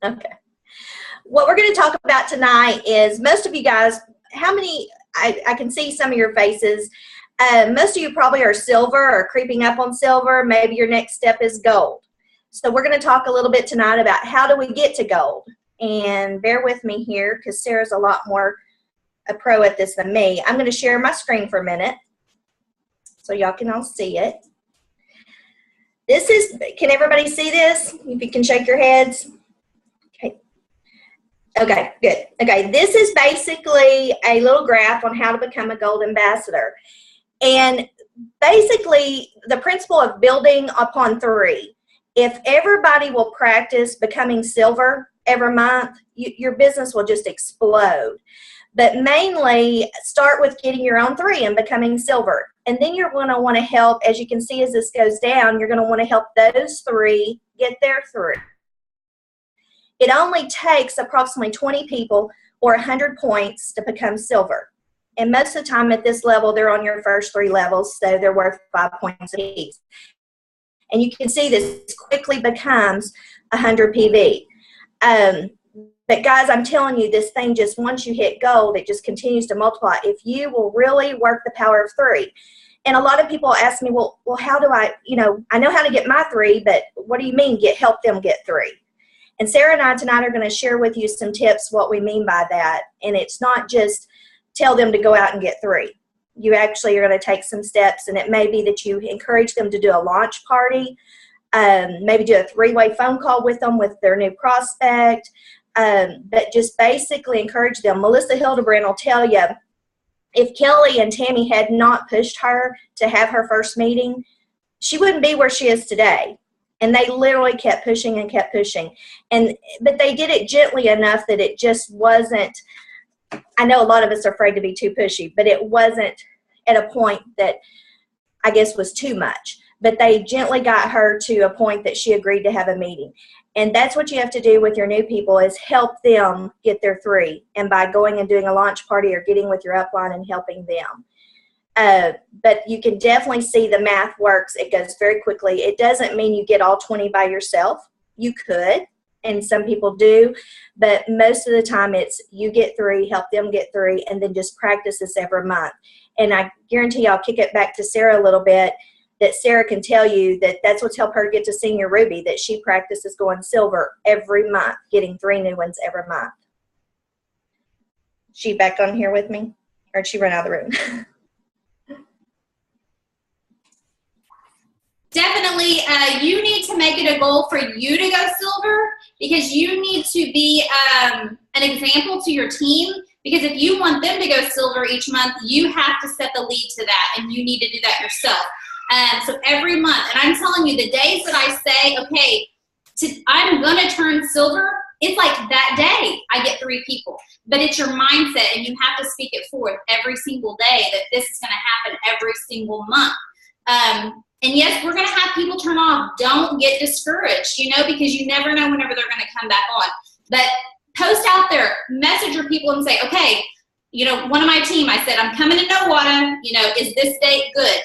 Okay. What we're going to talk about tonight is most of you guys, how many, I can see some of your faces. Most of you probably are silver or creeping up on silver. Maybe your next step is gold. So we're going to talk a little bit tonight about how do we get to gold. And bear with me here because Sarah's a lot more a pro at this than me. I'm going to share my screen for a minute so y'all can all see it. This is, can everybody see this? If you can shake your heads. Okay. Okay, good. Okay, this is basically a little graph on how to become a gold ambassador. And basically the principle of building upon three. If everybody will practice becoming silver every month, your business will just explode. But mainly start with getting your own three and becoming silver. And then you're going to want to help, as you can see as this goes down, you're going to want to help those three get their three. It only takes approximately 20 people or 100 points to become silver. And most of the time at this level, they're on your first three levels, so they're worth 5 points apiece. And you can see this quickly becomes 100 PV. But guys, I'm telling you, this thing just, once you hit gold, it just continues to multiply. If you will really work the power of three. And a lot of people ask me, well, how do I, I know how to get my three, but what do you mean help them get three? And Sarah and I tonight are going to share with you some tips what we mean by that. And it's not just tell them to go out and get three. You actually are going to take some steps, and it may be that you encourage them to do a launch party, maybe do a three-way phone call with them with their new prospect, but just basically encourage them. Melissa Hildebrand will tell you, if Kelly and Tammy had not pushed her to have her first meeting, she wouldn't be where she is today. And they literally kept pushing and kept pushing. But they did it gently enough that it just wasn't, I know a lot of us are afraid to be too pushy, but it wasn't at a point that I guess was too much. But they gently got her to a point that she agreed to have a meeting. And that's what you have to do with your new people, is help them get their three. And by going and doing a launch party or getting with your upline and helping them. But you can definitely see the math works. It goes very quickly. It doesn't mean you get all 20 by yourself. You could, and some people do. But most of the time it's you get three, help them get three, and then just practice this every month. And I guarantee I'll kick it back to Sarah a little bit, that Sarah can tell you that that's what's helped her get to senior ruby, that she practices going silver every month, getting 3 new ones every month. She back on here with me? Or did she run out of the room? Definitely, you need to make it a goal for you to go silver, because you need to be an example to your team. Because if you want them to go silver each month, you have to set the lead to that, and you need to do that yourself. So every month, and I'm telling you, the days that I say, okay, I'm going to turn silver, it's like that day I get 3 people. But it's your mindset, and you have to speak it forth every single day that this is going to happen every single month. And yes, we're going to have people turn off. Don't get discouraged, because you never know whenever they're going to come back on. But post out there, message your people and say, okay, one of my team, I said, I'm coming to Nowata, is this date good?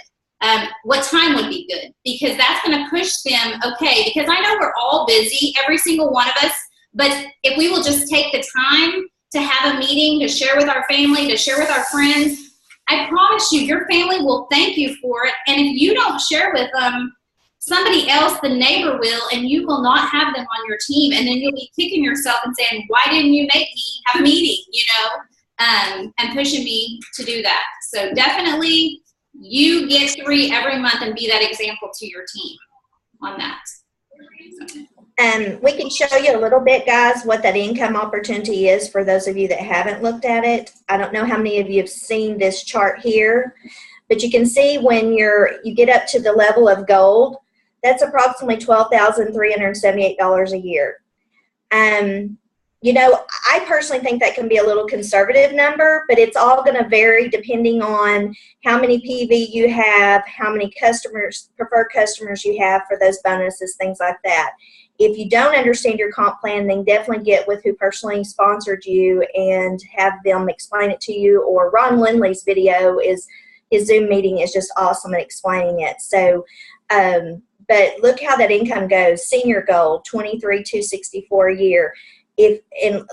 What time would be good? Because that's going to push them, okay, because I know we're all busy, every single one of us, but if we will just take the time to have a meeting, to share with our family, to share with our friends, I promise you, your family will thank you for it. And if you don't share with them, somebody else, the neighbor will, and you will not have them on your team. And then you'll be kicking yourself and saying, why didn't you make me have a meeting, and pushing me to do that. So definitely you get 3 every month and be that example to your team on that. We can show you a little bit, guys, what that income opportunity is for those of you that haven't looked at it. I don't know how many of you have seen this chart here, but you can see when you get up to the level of gold, that's approximately $12,378 a year. I personally think that can be a little conservative number, but it's all going to vary depending on how many PV you have, how many preferred customers you have for those bonuses, things like that. If you don't understand your comp plan, then definitely get with who personally sponsored you and have them explain it to you. Or Ron Lindley's video his Zoom meeting is just awesome at explaining it. So, but But look how that income goes. Senior goal, $23,264 a year. And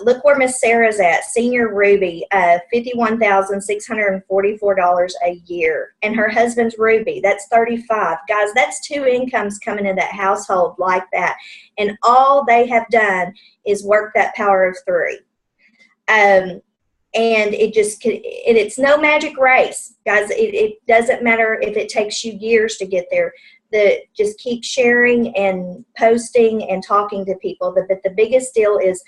look where Miss Sarah's at. Senior Ruby, $51,644 a year. And her husband's Ruby, that's $35,000. Guys, that's 2 incomes coming in that household like that. And all they have done is work that power of 3. And it's no magic race, guys. It doesn't matter if it takes you years to get there. Just keep sharing and posting and talking to people. But the biggest deal is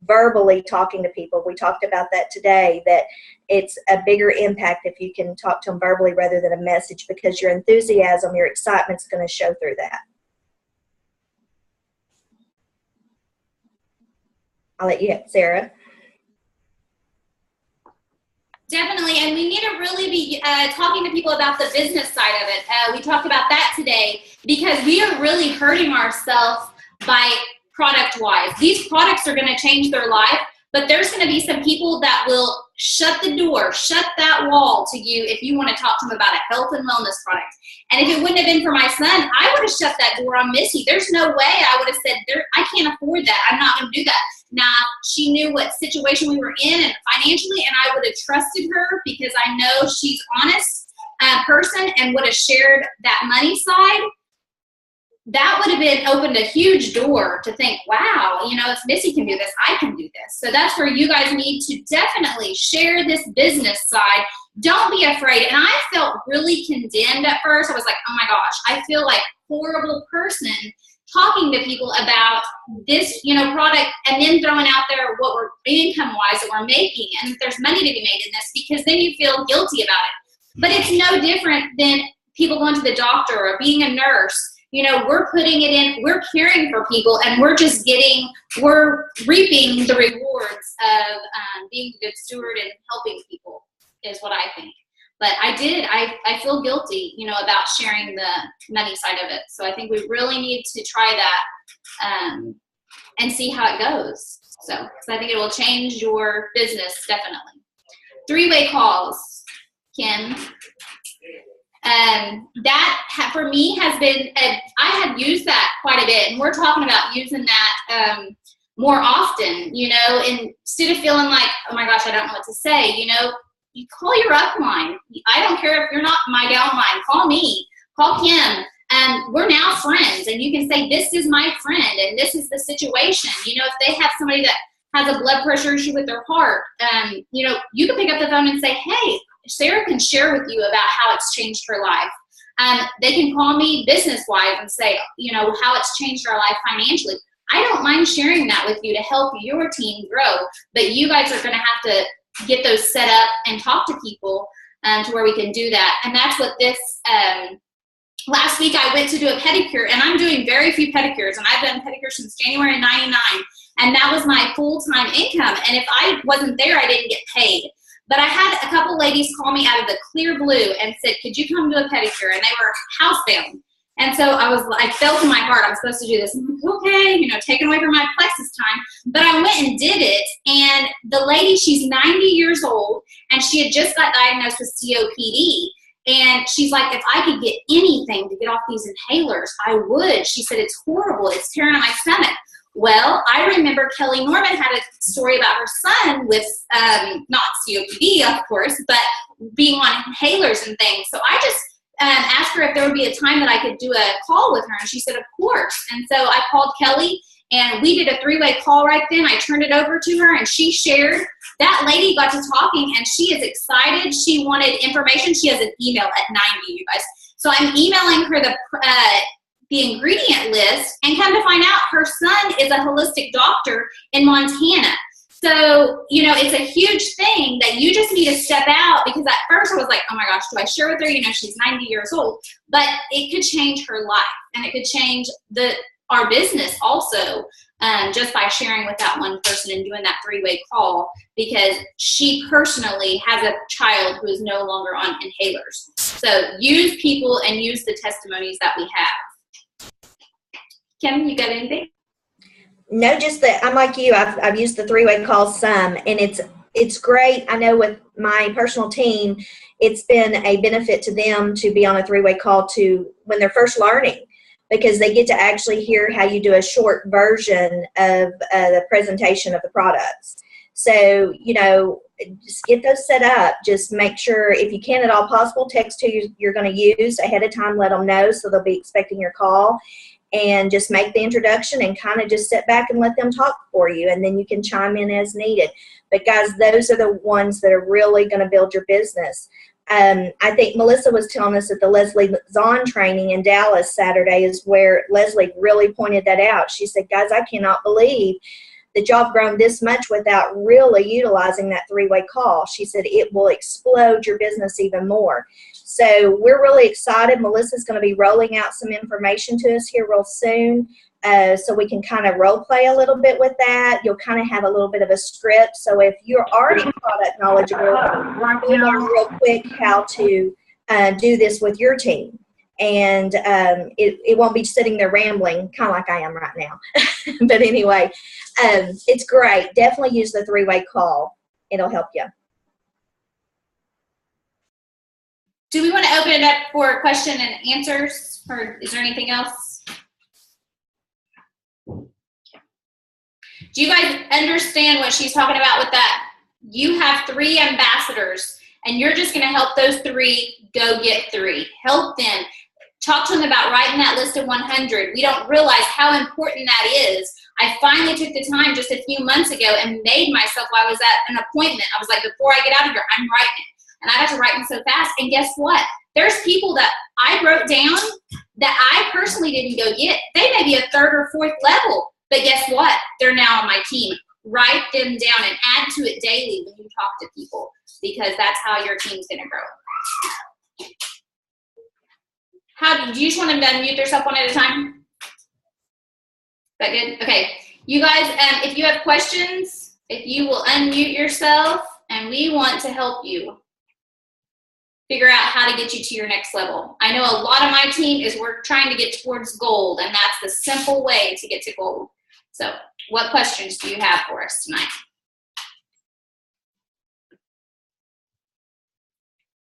verbally talking to people. We talked about that today, that it's a bigger impact if you can talk to them verbally rather than a message, because your enthusiasm, your excitement is going to show through that. I'll let you, Sarah. Definitely, and we need to really be talking to people about the business side of it. We talked about that today because we are really hurting ourselves by product-wise. These products are going to change their life, but there's going to be some people that will shut the door, shut that wall to you if you want to talk to them about a health and wellness product. And if it wouldn't have been for my son, I would have shut that door on Missy. There's no way I would have said, I can't afford that. I'm not going to do that. Now, she knew what situation we were in and financially, and I would have trusted her because I know she's honest person and would have shared that money side. That would have been opened a huge door to think, wow, if Missy can do this, I can do this. So that's where you guys need to definitely share this business side. Don't be afraid. And I felt really condemned at first. I was like, oh my gosh, I feel like a horrible person talking to people about this, product, and then throwing out there what we're income-wise that we're making, and that there's money to be made in this, because then you feel guilty about it. But it's no different than people going to the doctor or being a nurse. We're putting it in, we're caring for people, and we're reaping the rewards of being a good steward and helping people, is what I think. But I feel guilty, about sharing the money side of it. So I think we really need to try that and see how it goes. So, because I think it will change your business, definitely. 3-way calls, Kim. That for me has been, I have used that quite a bit, and we're talking about using that more often, instead of feeling like, oh my gosh, I don't know what to say, you call your upline. I don't care if you're not my downline. Call me. Call Kim. We're now friends, and you can say, this is my friend, and this is the situation. If they have somebody that has a blood pressure issue with their heart, you can pick up the phone and say, hey, Sarah can share with you about how it's changed her life. They can call me business-wise and say, how it's changed our life financially. I don't mind sharing that with you to help your team grow, but you guys are going to have to get those set up and talk to people to where we can do that. And that's what this, last week I went to do a pedicure, and I'm doing very few pedicures, and I've done pedicures since January 99, and that was my full-time income. And if I wasn't there, I didn't get paid. But I had a couple ladies call me out of the clear blue and said, could you come do a pedicure? And they were housebound. And so I felt in my heart, I'm supposed to do this. I'm like, okay, taken away from my Plexus time. But I went and did it. And the lady, she's 90 years old, and she had just got diagnosed with COPD. And she's like, if I could get anything to get off these inhalers, I would. She said, it's horrible. It's tearing on my stomach. Well, I remember Kelly Norman had a story about her son with, not COPD, of course, but being on inhalers and things. So I just asked her if there would be a time that I could do a call with her, and she said, of course. And so I called Kelly, and we did a 3-way call right then. I turned it over to her, and she shared. That lady got to talking, and she is excited. She wanted information. She has an email at 90, you guys. So I'm emailing her the ingredient list, and come to find out her son is a holistic doctor in Montana. So, it's a huge thing that you just need to step out, because at first I was like, oh my gosh, do I share with her? She's 90 years old, but it could change her life, and it could change our business also, just by sharing with that one person and doing that 3-way call, because she personally has a child who is no longer on inhalers. So use people and use the testimonies that we have. Kim, you got anything? No, just that I'm like you. I've used the 3-way call some, and it's great. I know with my personal team, it's been a benefit to them to be on a 3-way call to when they're first learning. because they get to actually hear how you do a short version of the presentation of the products. So, you know, just get those set up. Just make sure, if you can at all possible, text who you're going to use ahead of time, let them know so they'll be expecting your call, and just make the introduction and kind of just sit back and let them talk for you, and then you can chime in as needed. But guys, those are the ones that are really going to build your business. I think Melissa was telling us at the Leslie Zahn training in Dallas Saturday is where Leslie really pointed that out. She said, guys, I cannot believe that y'all have grown this much without really utilizing that three-way call. She said it will explode your business even more. So we're really excited. Melissa's going to be rolling out some information to us here real soon, so we can kind of role play a little bit with that. You'll kind of have a little bit of a script. So if you're already product knowledgeable, we'll learn real quick how to do this with your team. And it won't be sitting there rambling, kind of like I am right now. But anyway, it's great. Definitely use the three-way call. It'll help you. Do we want to open it up for question and answers, or is there anything else? Do you guys understand what she's talking about with that? You have 3 ambassadors, and you're just going to help those 3 go get 3. Help them. Talk to them about writing that list of 100. We don't realize how important that is. I finally took the time just a few months ago and made myself, while I was at an appointment, I was like, before I get out of here, I'm writing it. And I got to writing so fast. And guess what? There's people that I wrote down that I personally didn't go get. They may be a 3rd or 4th level. But guess what? They're now on my team. Write them down and add to it daily when you talk to people, because that's how your team's going to grow. Do you just want them to unmute yourself one at a time? Is that good? Okay. You guys, if you have questions, if you will unmute yourself, and we want to help you figure out how to get you to your next level. I know a lot of my team is we're trying to get towards gold, and that's the simple way to get to gold. So what questions do you have for us tonight?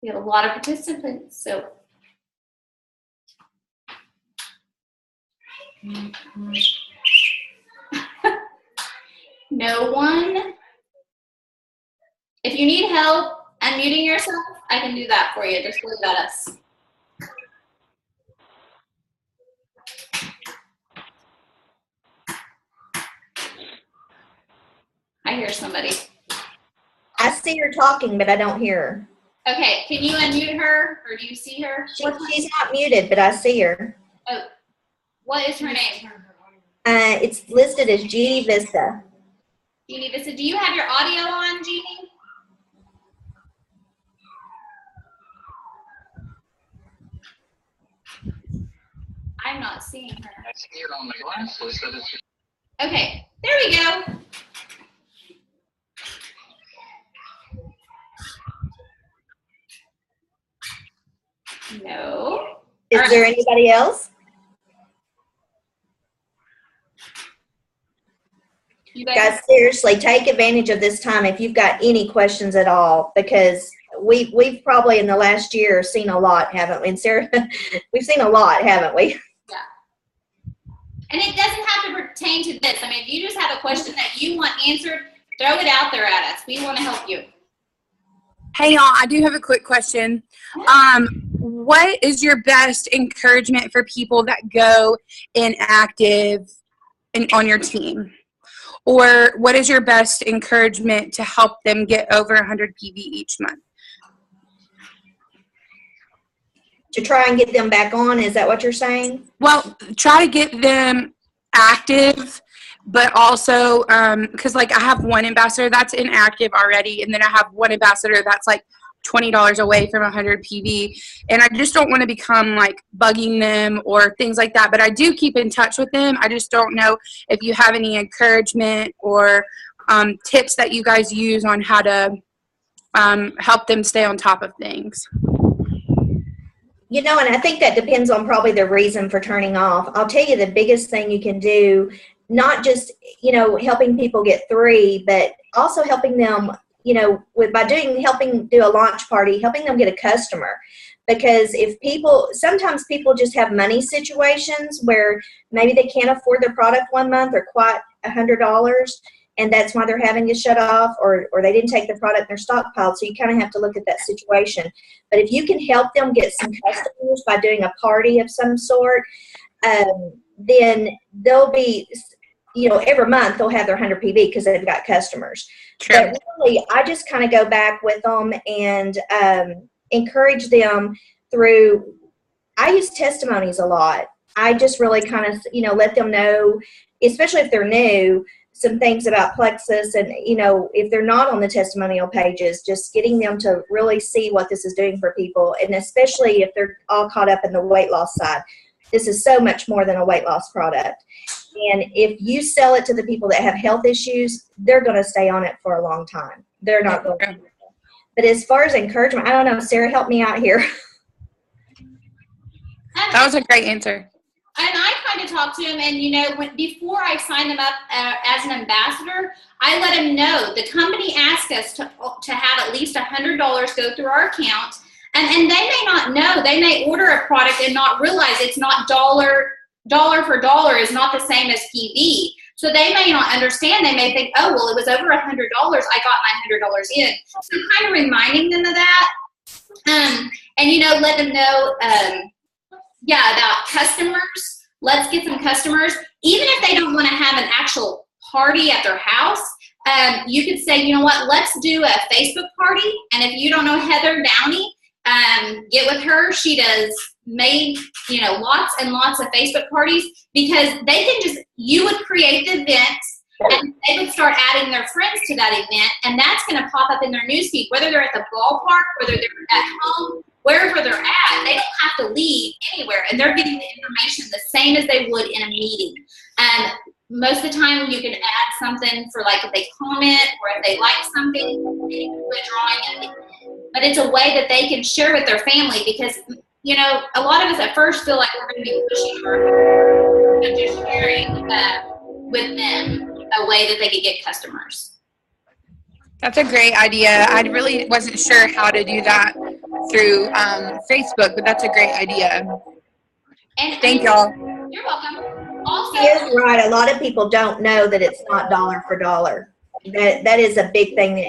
We have a lot of participants, so. No one? If you need help unmuting yourself, I can do that for you. Just leave at us. I hear somebody. I see her talking, but I don't hear her. Okay, can you unmute her, or do you see her? She's not muted, but I see her. Oh, what is her name? It's listed as Jeannie Vista. Jeannie Vista, do you have your audio on, Jeannie? I'm not seeing her. I see it on the glass list. Okay, there we go. No. Is there anybody else? You guys, seriously, take advantage of this time if you've got any questions at all, because we've probably in the last year seen a lot, haven't we? And Sarah, we've seen a lot, haven't we? Yeah. And it doesn't have to pertain to this. I mean, if you just have a question that you want answered, throw it out there at us. We want to help you. Hey, y'all, I do have a quick question. What is your best encouragement for people that go inactive on your team? Or what is your best encouragement to help them get over 100 PV each month? To try and get them back on, is that what you're saying? Well, try to get them active, but also, because like I have one ambassador that's inactive already, and then I have one ambassador that's like $20 away from 100 PV, and I just don't want to become like bugging them or things like that, but I do keep in touch with them. I just don't know if you have any encouragement or tips that you guys use on how to help them stay on top of things. You know, and I think that depends on probably the reason for turning off. I'll tell you the biggest thing you can do, not just, you know, helping people get 3, but also helping them, by helping do a launch party, helping them get a customer. Because sometimes people just have money situations where maybe they can't afford their product one month or quite $100, and that's why they're having to shut off, or they didn't take the product in their stockpile. So you kind of have to look at that situation. But if you can help them get some customers by doing a party of some sort, then they'll be, every month they'll have their 100 PV because they've got customers. True. But really, I just kind of go back with them and encourage them through, I use testimonies a lot. I just really kind of, let them know, especially if they're new, some things about Plexus, and, if they're not on the testimonial pages, just getting them to really see what this is doing for people. And especially if they're all caught up in the weight loss side, this is so much more than a weight loss product. And if you sell it to the people that have health issues, they're going to stay on it for a long time. They're not going to. But as far as encouragement, I don't know. Sarah, help me out here. That was a great answer. And I kind of talk to them, and before I sign them up as an ambassador, I let them know the company asked us to have at least $100 go through our account, and they may not know. They may order a product and not realize it's not dollar for dollar is not the same as PV. So they may not understand. They may think, oh, well, it was over $100. I got my $100 in. So kind of reminding them of that, and let them know. About customers. Let's get some customers. Even if they don't want to have an actual party at their house, you could say, you know what, let's do a Facebook party. And if you don't know Heather Downey, get with her. She does lots and lots of Facebook parties, because they can you would create the event and they would start adding their friends to that event, and that's going to pop up in their newsfeed, whether they're at the ballpark, whether they're at home, wherever they're at. They don't have to leave anywhere, and they're getting the information the same as they would in a meeting. And most of the time you can add something for, like, if they comment or if they like something, they can put a drawing in it. But it's a way that they can share with their family, because a lot of us at first feel like we're going to be pushing or just sharing with them a way that they could get customers. That's a great idea. I really wasn't sure how to do that through Facebook, but that's a great idea. And thank y'all. You're welcome. Also, She is right. A lot of people don't know that it's not dollar for dollar. That is a big thing.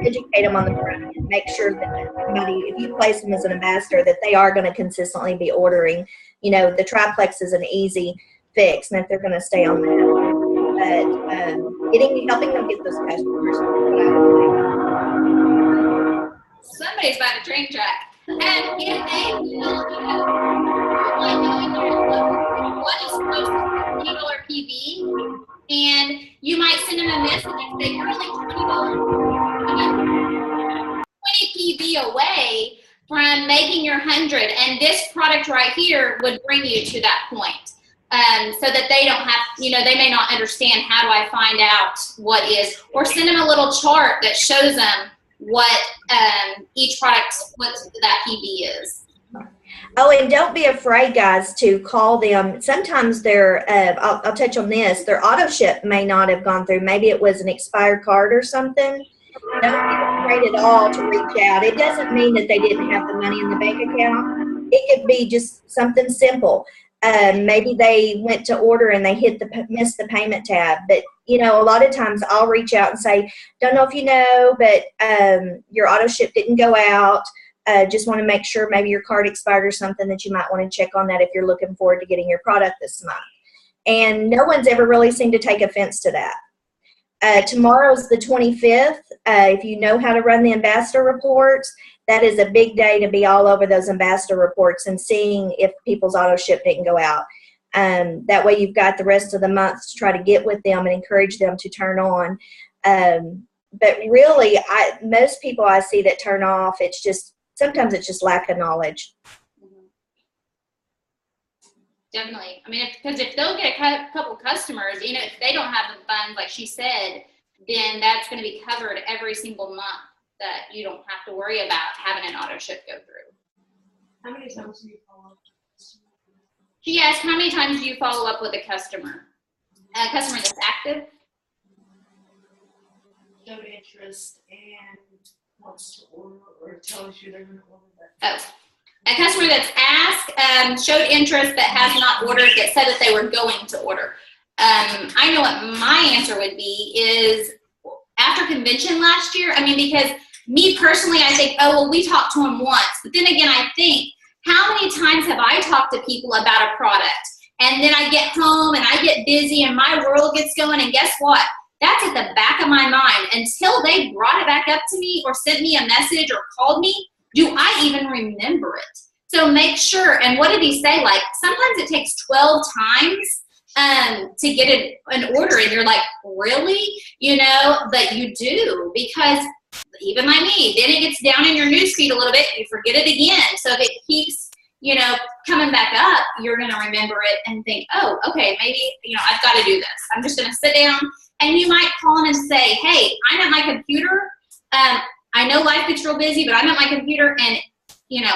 Educate them on the front and make sure that somebody, if you place them as an ambassador, that they are going to consistently be ordering. The triplex is an easy fix, and if they're going to stay on that. But helping them get those customers. Somebody's by the train track. And if they what is supposed to be $20 PV, and you might send them a message and say, you're only $20 PV away from making your 100, and this product right here would bring you to that point. So that they don't have, they may not understand, how do I find out what is, or send them a little chart that shows them what each product, what that PV is. Oh, and don't be afraid, guys, to call them. Sometimes I'll touch on this, their auto ship may not have gone through. Maybe it was an expired card or something. Don't be afraid at all to reach out. It doesn't mean that they didn't have the money in the bank account. It could be just something simple. Maybe they went to order and they missed the payment tab. But, a lot of times I'll reach out and say, don't know if you know, but your auto ship didn't go out. Just want to make sure maybe your card expired or something, that you might want to check on that if you're looking forward to getting your product this month. And no one's ever really seemed to take offense to that. Tomorrow's the 25th. If you know how to run the ambassador reports, that is a big day to be all over those ambassador reports and seeing if people's auto ship didn't go out. That way you've got the rest of the month to try to get with them and encourage them to turn on. But really, most people I see that turn off, sometimes it's just lack of knowledge. Definitely. I mean, because if they'll get a couple customers, if they don't have the funds, like she said, then that's going to be covered every single month, that you don't have to worry about having an auto ship go through. How many times do you follow up? She asked, how many times do you follow up with a customer? A customer that's active? showed interest and wants to order or tells you they're going to order that? Oh. A customer that's asked, showed interest but has not ordered, that said that they were going to order. I know what my answer would be is after convention last year, I mean, because me personally, I think, oh, well, we talked to them once. But then again, I think, how many times have I talked to people about a product? And then I get home and I get busy and my world gets going. And guess what? That's at the back of my mind. Until they brought it back up to me or sent me a message or called me, do I even remember it? So make sure, and what did he say? Like, sometimes it takes 12 times to get an order, and you're like, really? You know, but you do, because even like me, then it gets down in your newsfeed a little bit, you forget it again. So if it keeps, you know, coming back up, you're going to remember it and think, oh, okay, maybe, you know, I've got to do this. I'm just going to sit down, and you might call them and say, hey, I'm at my computer. I know life gets real busy, but I'm at my computer, and, you know,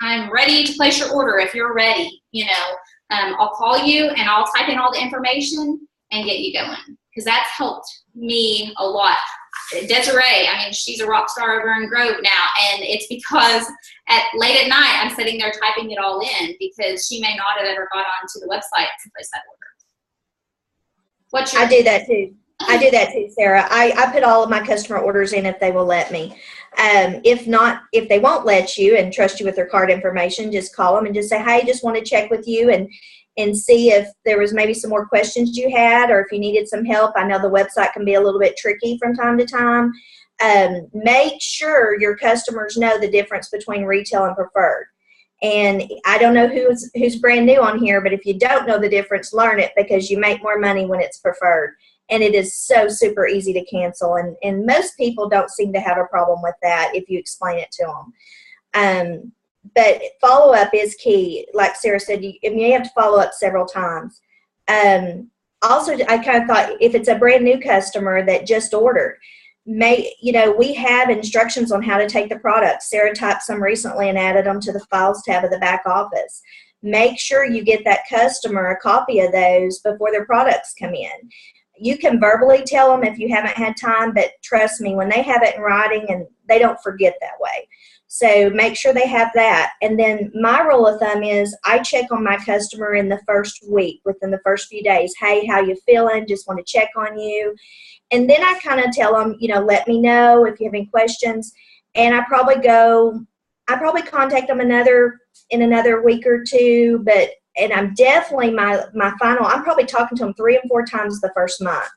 I'm ready to place your order if you're ready. You know, I'll call you, and I'll type in all the information and get you going, because that's helped me a lot. Desiree, I mean, she's a rock star over in Grove now, and it's because late at night I'm sitting there typing it all in, because she may not have ever got onto the website to place that order. What's your? I do that too. I do that too, Sarah. I put all of my customer orders in if they will let me. If not, if they won't let you and trust you with their card information, just call them and just say, hey, just want to check with you and see if there was maybe some more questions you had, or if you needed some help. I know the website can be a little bit tricky from time to time. Make sure your customers know the difference between retail and preferred. And I don't know who's brand new on here, but if you don't know the difference, learn it, because you make more money when it's preferred. And it is so super easy to cancel. And most people don't seem to have a problem with that if you explain it to them. But follow-up is key. Like Sarah said, you have to follow up several times. Also, I kind of thought, if it's a brand new customer that just ordered, we have instructions on how to take the products. Sarah typed some recently and added them to the files tab of the back office. Make sure you get that customer a copy of those before their products come in. You can verbally tell them if you haven't had time, but trust me, when they have it in writing, and they don't forget that way. So make sure they have that. And then my rule of thumb is I check on my customer in the first week, within the first few days. Hey, how you feeling? Just want to check on you. And then I kind of tell them, let me know if you have any questions. And I probably contact them in another week or two, and I'm definitely I'm probably talking to them 3 and 4 times the first month.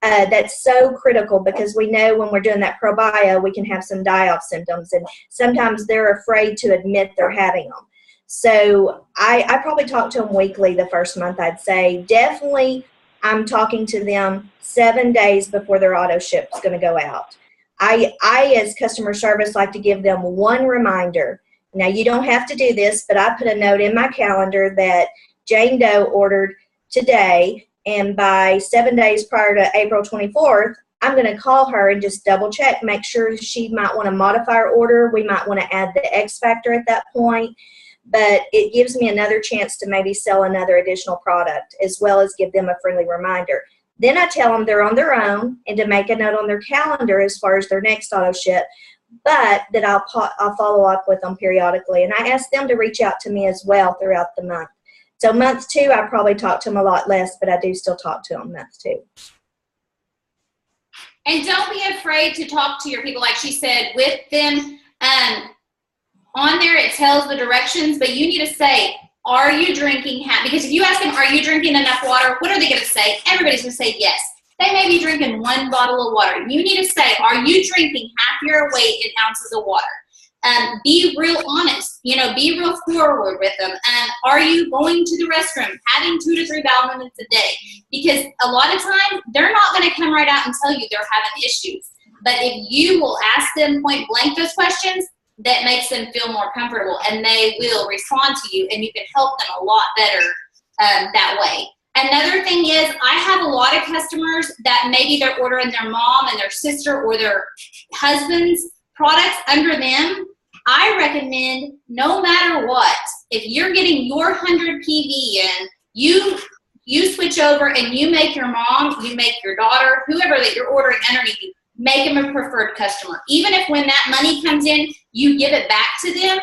That's so critical, because we know when we're doing that probio, we can have some die-off symptoms, and sometimes they're afraid to admit they're having them. So I probably talk to them weekly the first month, I'd say. Definitely I'm talking to them 7 days before their auto ship is going to go out. I, as customer service, like to give them one reminder. Now, you don't have to do this, but I put a note in my calendar that Jane Doe ordered today, and by 7 days prior to April 24th, I'm going to call her and just double check, make sure she might want to modify her order. We might want to add the X factor at that point, but it gives me another chance to maybe sell another additional product, as well as give them a friendly reminder. Then I tell them they're on their own, and to make a note on their calendar as far as their next auto ship, but that I'll follow up with them periodically. And I ask them to reach out to me as well throughout the month. So month 2, I probably talk to them a lot less, but I do still talk to them month 2. And don't be afraid to talk to your people, like she said, with them. On there, it tells the directions, but you need to say, are you drinking because if you ask them, are you drinking enough water, what are they going to say? Everybody's going to say yes. They may be drinking 1 bottle of water. You need to say, are you drinking half your weight in ounces of water? Be real honest, be real forward with them. Are you going to the restroom, having 2 to 3 bowel movements a day? Because a lot of times they're not going to come right out and tell you they're having issues. But if you will ask them point blank those questions, that makes them feel more comfortable, and they will respond to you, and you can help them a lot better that way. Another thing is, I have a lot of customers that maybe they're ordering their mom and their sister or their husband's products under them. I recommend, no matter what, if you're getting your 100 PV in, you switch over and you make your mom, you make your daughter, whoever that you're ordering underneath you, make them a preferred customer. Even if when that money comes in, you give it back to them,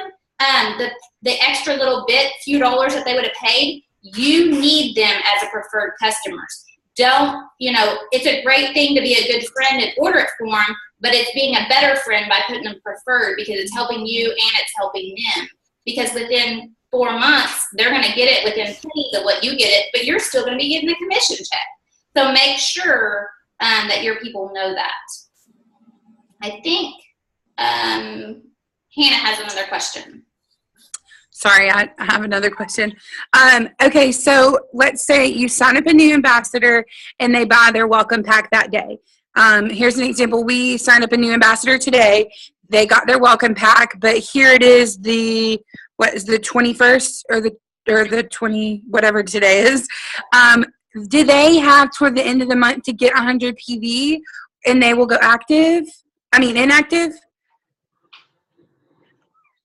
the extra little bit, few dollars that they would have paid, you need them as a preferred customers. Don't, it's a great thing to be a good friend and order it for them, but it's being a better friend by putting them preferred because it's helping you and it's helping them. Because within 4 months, they're going to get it within pennies of what you get it, but you're still going to be getting the commission check. So make sure that your people know that. I think Hannah has another question. Sorry, I have another question. Okay, so let's say you sign up a new ambassador and they buy their welcome pack that day. Here's an example. We signed up a new ambassador today. They got their welcome pack, but here it is the 21st or the 20, whatever today is. Do they have toward the end of the month to get 100 PV and they will go inactive?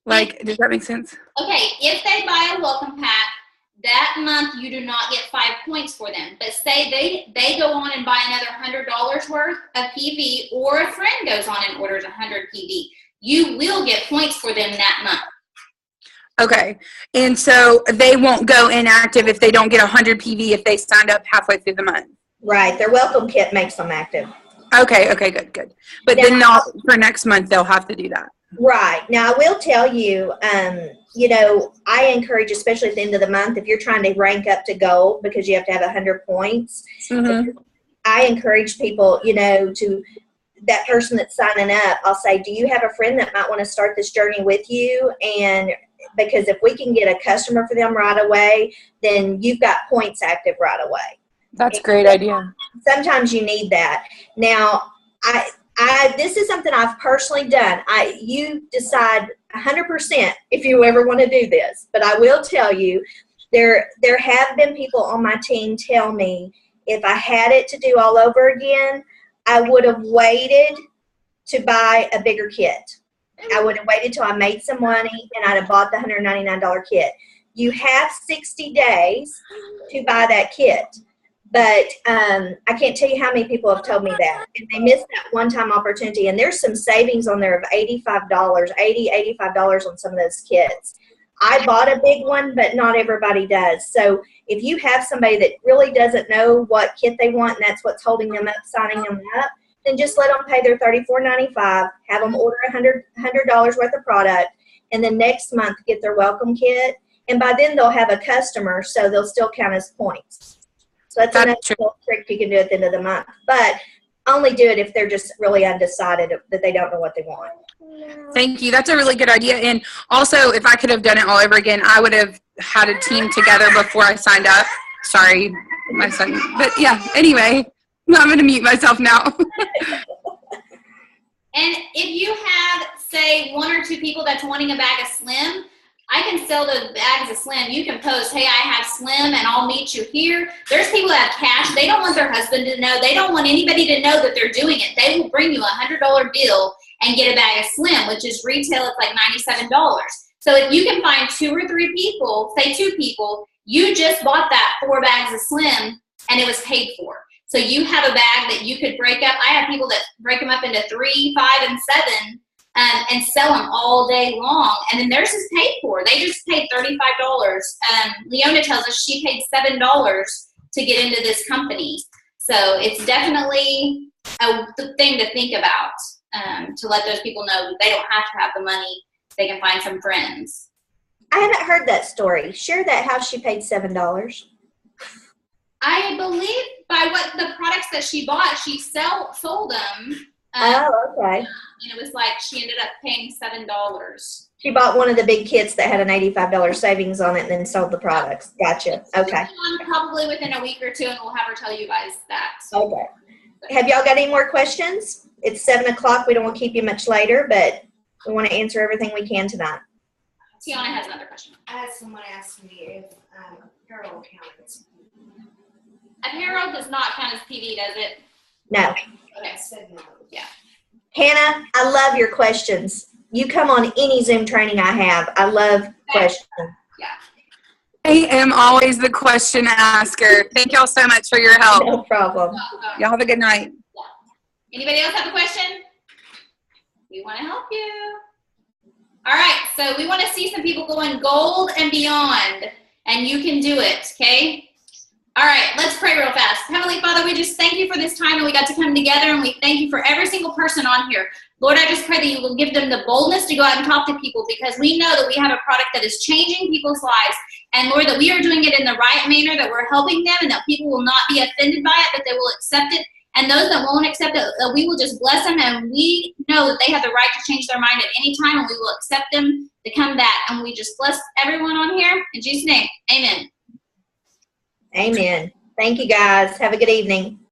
Like, does that make sense? Okay, if they buy a welcome pack, that month you do not get 5 points for them. But say they go on and buy another $100 worth of PV, or a friend goes on and orders 100 PV, you will get points for them that month. Okay, and so they won't go inactive if they don't get 100 PV if they signed up halfway through the month. Right, their welcome kit makes them active. Okay, good. But now, then for next month they'll have to do that. Right. Now, I will tell you, I encourage, especially at the end of the month, if you're trying to rank up to gold because you have to have 100 points, I encourage people, to that person that's signing up, I'll say, do you have a friend that might want to start this journey with you? And because if we can get a customer for them right away, then you've got points active right away. That's a great idea. Sometimes you need that. Now, this is something I've personally done. You decide 100% if you ever want to do this, but I will tell you, there have been people on my team tell me if I had it to do all over again, I would have waited to buy a bigger kit. I would have waited till I made some money and I'd have bought the $199 kit. You have 60 days to buy that kit. But I can't tell you how many people have told me that. And they missed that one-time opportunity. And there's some savings on there of $85 on some of those kits. I bought a big one, but not everybody does. So if you have somebody that really doesn't know what kit they want and that's what's holding them up, signing them up, then just let them pay their $34.95, have them order $100 worth of product, and then next month get their welcome kit. And by then they'll have a customer, so they'll still count as points. So that's another little trick you can do at the end of the month. But only do it if they're just really undecided that they don't know what they want. Thank you. That's a really good idea. And also, if I could have done it all over again, I would have had a team together before I signed up. Sorry, my son. But yeah, anyway, I'm going to mute myself now. And if you have, say, 1 or 2 people that's wanting a bag of Slim, I can sell the bags of Slim. You can post, hey, I have Slim and I'll meet you here. There's people that have cash. They don't want their husband to know. They don't want anybody to know that they're doing it. They will bring you a $100 bill and get a bag of Slim, which is retail. It's like $97. So if you can find 2 or 3 people, say 2 people, you just bought that 4 bags of Slim and it was paid for. So you have a bag that you could break up. I have people that break them up into 3, 5, and 7. And sell them all day long. And then theirs is paid for. They just paid $35. Leona tells us she paid $7 to get into this company. So it's definitely a thing to think about, to let those people know that they don't have to have the money. They can find some friends. I haven't heard that story. Share that, how she paid $7. I believe by what the products that she bought, she sold them. Okay. And it was like she ended up paying $7. She bought one of the big kits that had an $85 savings on it and then sold the products. Gotcha. Okay. Probably within a week or 2, and we'll have her tell you guys that. Okay. Have y'all got any more questions? It's 7 o'clock. We don't want to keep you much later, but we want to answer everything we can tonight. Tiana has another question. I had someone ask me if apparel counts. Apparel does not count as PV, does it? No. Okay. I said no. Yeah. Hannah, I love your questions. You come on any Zoom training I have. I love questions. Yeah. I am always the question asker. Thank y'all so much for your help. No problem. Y'all have a good night. Anybody else have a question? We want to help you. All right, so we want to see some people going gold and beyond, and you can do it, okay? All right, let's pray real fast. Heavenly Father, we just thank you for this time that we got to come together, and we thank you for every single person on here. Lord, I just pray that you will give them the boldness to go out and talk to people, because we know that we have a product that is changing people's lives. And Lord, that we are doing it in the right manner, that we're helping them, and that people will not be offended by it, but they will accept it. And those that won't accept it, we will just bless them, and we know that they have the right to change their mind at any time, and we will accept them to come back. And we just bless everyone on here. In Jesus' name, amen. Amen. Thank you, guys. Have a good evening.